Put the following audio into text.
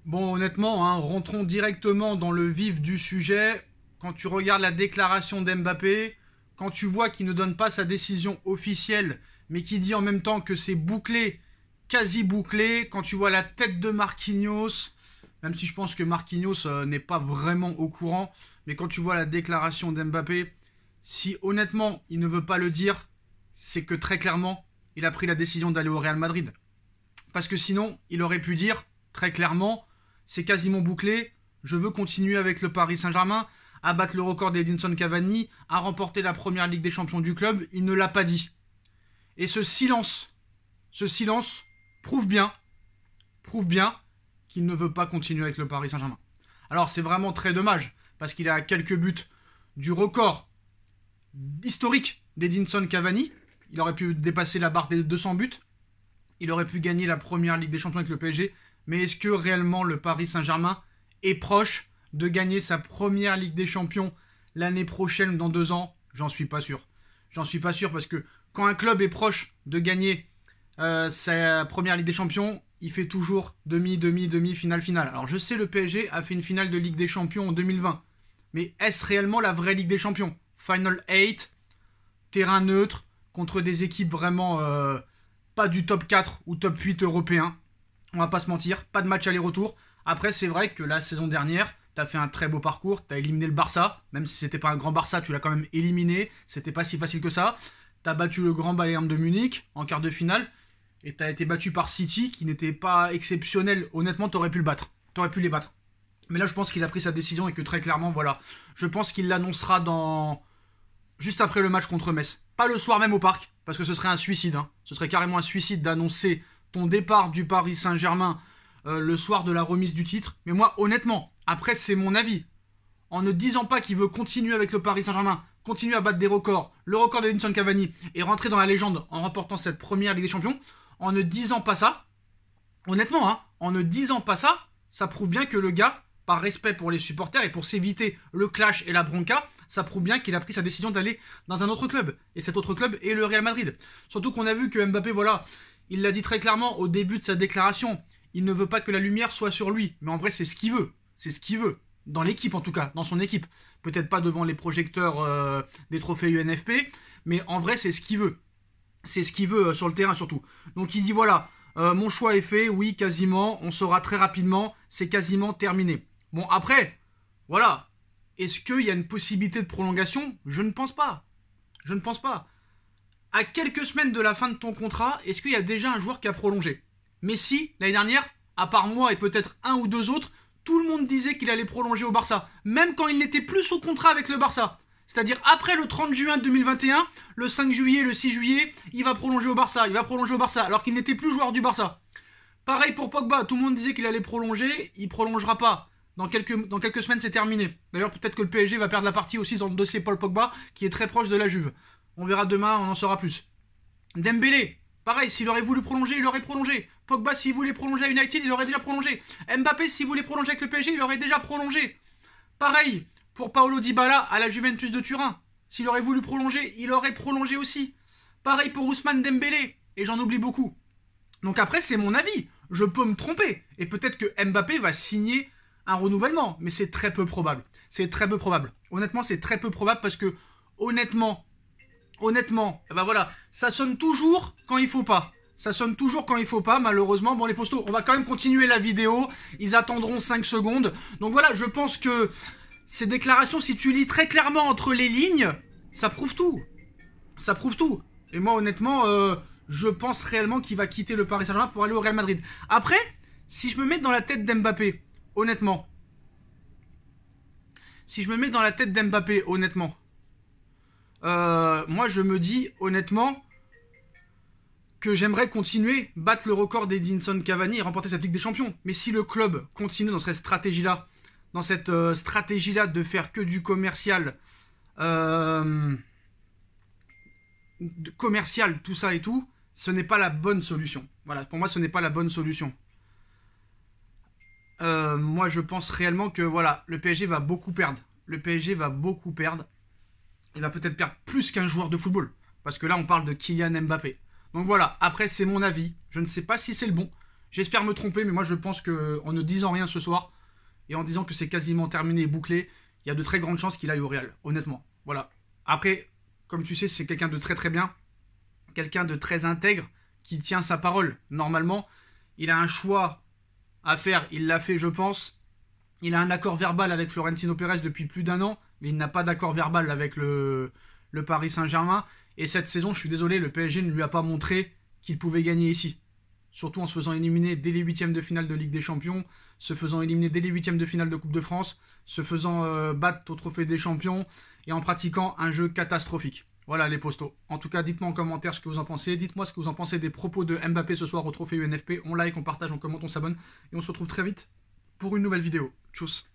Bon, honnêtement, hein, rentrons directement dans le vif du sujet. Quand tu regardes la déclaration d'Mbappé, quand tu vois qu'il ne donne pas sa décision officielle, mais qui dit en même temps que c'est bouclé, quasi bouclé, quand tu vois la tête de Marquinhos, même si je pense que Marquinhos n'est pas vraiment au courant, mais quand tu vois la déclaration d'Mbappé, si honnêtement il ne veut pas le dire, c'est que très clairement, il a pris la décision d'aller au Real Madrid. Parce que sinon, il aurait pu dire, très clairement, c'est quasiment bouclé, je veux continuer avec le Paris Saint-Germain, à battre le record d'Edinson Cavani, à remporter la première Ligue des Champions du club, il ne l'a pas dit. Et ce silence prouve bien qu'il ne veut pas continuer avec le Paris Saint-Germain. Alors c'est vraiment très dommage, parce qu'il a quelques buts du record historique d'Edinson Cavani, il aurait pu dépasser la barre des 200 buts, il aurait pu gagner la première Ligue des Champions avec le PSG, mais est-ce que réellement le Paris Saint-Germain est proche de gagner sa première Ligue des Champions l'année prochaine ou dans 2 ans? J'en suis pas sûr. J'en suis pas sûr parce que quand un club est proche de gagner sa première Ligue des Champions, il fait toujours demi, finale, finale. Alors je sais, le PSG a fait une finale de Ligue des Champions en 2020. Mais est-ce réellement la vraie Ligue des Champions? Final 8, terrain neutre, contre des équipes vraiment pas du top 4 ou top 8 européen. On va pas se mentir, pas de match aller-retour. Après, c'est vrai que la saison dernière, t'as fait un très beau parcours, t'as éliminé le Barça, même si c'était pas un grand Barça, tu l'as quand même éliminé, c'était pas si facile que ça. T'as battu le grand Bayern de Munich en quart de finale, et t'as été battu par City, qui n'était pas exceptionnel. Honnêtement, t'aurais pu le battre, t'aurais pu les battre. Mais là, je pense qu'il a pris sa décision et que très clairement, voilà, je pense qu'il l'annoncera juste après le match contre Metz. Pas le soir même au parc, parce que ce serait un suicide. Hein. Ce serait carrément un suicide d'annoncer ton départ du Paris Saint-Germain le soir de la remise du titre. Mais moi, honnêtement, après, c'est mon avis. En ne disant pas qu'il veut continuer avec le Paris Saint-Germain, continuer à battre des records, le record d'Edinson Cavani, et rentrer dans la légende en remportant cette première Ligue des Champions, en ne disant pas ça, honnêtement, hein, en ne disant pas ça, ça prouve bien que le gars, par respect pour les supporters et pour s'éviter le clash et la bronca, ça prouve bien qu'il a pris sa décision d'aller dans un autre club. Et cet autre club est le Real Madrid. Surtout qu'on a vu que Mbappé, voilà, il l'a dit très clairement au début de sa déclaration, il ne veut pas que la lumière soit sur lui. Mais en vrai, c'est ce qu'il veut. C'est ce qu'il veut. Dans l'équipe, en tout cas. Dans son équipe. Peut-être pas devant les projecteurs des trophées UNFP. Mais en vrai, c'est ce qu'il veut. C'est ce qu'il veut sur le terrain, surtout. Donc, il dit, voilà, mon choix est fait. Oui, quasiment. On saura très rapidement. C'est quasiment terminé. Bon, après, voilà. Est-ce qu'il y a une possibilité de prolongation? Je ne pense pas. Je ne pense pas. À quelques semaines de la fin de ton contrat, est-ce qu'il y a déjà un joueur qui a prolongé? Messi, l'année dernière, à part moi et peut-être un ou deux autres, tout le monde disait qu'il allait prolonger au Barça. Même quand il n'était plus sous contrat avec le Barça. C'est-à-dire après le 30 juin 2021, le 5 juillet, le 6 juillet, il va prolonger au Barça. Il va prolonger au Barça alors qu'il n'était plus joueur du Barça. Pareil pour Pogba, tout le monde disait qu'il allait prolonger, il prolongera pas. Dans quelques semaines, c'est terminé. D'ailleurs, peut-être que le PSG va perdre la partie aussi dans le dossier Paul Pogba, qui est très proche de la Juve. On verra demain, on en saura plus. Dembélé, pareil, s'il aurait voulu prolonger, il aurait prolongé. Pogba, s'il voulait prolonger à United, il aurait déjà prolongé. Mbappé, s'il voulait prolonger avec le PSG, il aurait déjà prolongé. Pareil pour Paulo Dybala à la Juventus de Turin. S'il aurait voulu prolonger, il aurait prolongé aussi. Pareil pour Ousmane Dembélé. Et j'en oublie beaucoup. Donc après, c'est mon avis. Je peux me tromper. Et peut-être que Mbappé va signer un renouvellement. Mais c'est très peu probable. C'est très peu probable. Honnêtement, c'est très peu probable parce que, honnêtement, ben voilà, ça sonne toujours quand il faut pas. Ça sonne toujours quand il faut pas, malheureusement. Bon, les postos, on va quand même continuer la vidéo. Ils attendront 5 secondes. Donc voilà, je pense que ces déclarations, si tu lis très clairement entre les lignes, ça prouve tout. Ça prouve tout. Et moi, honnêtement, je pense réellement qu'il va quitter le Paris Saint-Germain pour aller au Real Madrid. Après, si je me mets dans la tête d'Mbappé, honnêtement. Moi, je me dis, honnêtement, que j'aimerais continuer, battre le record d'Edinson Cavani et remporter cette Ligue des Champions. Mais si le club continue dans cette stratégie-là, de faire que du commercial, tout ça et tout, ce n'est pas la bonne solution. Voilà, pour moi, ce n'est pas la bonne solution. Moi, je pense réellement que voilà, le PSG va beaucoup perdre. Il va peut-être perdre plus qu'un joueur de football. Parce que là, on parle de Kylian Mbappé. Donc voilà, après, c'est mon avis. Je ne sais pas si c'est le bon. J'espère me tromper, mais moi je pense qu'en ne disant rien ce soir, et en disant que c'est quasiment terminé et bouclé, il y a de très grandes chances qu'il aille au Real, honnêtement. Voilà. Après, comme tu sais, c'est quelqu'un de très très bien, quelqu'un de très intègre, qui tient sa parole. Normalement, il a un choix à faire, il l'a fait je pense. Il a un accord verbal avec Florentino Pérez depuis plus d'1 an, mais il n'a pas d'accord verbal avec le Paris Saint-Germain. Et cette saison, je suis désolé, le PSG ne lui a pas montré qu'il pouvait gagner ici. Surtout en se faisant éliminer dès les huitièmes de finale de Ligue des Champions, se faisant éliminer dès les huitièmes de finale de Coupe de France, se faisant battre au Trophée des Champions et en pratiquant un jeu catastrophique. Voilà les postos. En tout cas, dites-moi en commentaire ce que vous en pensez. Dites-moi ce que vous en pensez des propos de Mbappé ce soir au Trophée UNFP. On like, on partage, on commente, on s'abonne. Et on se retrouve très vite pour une nouvelle vidéo. Tchuss.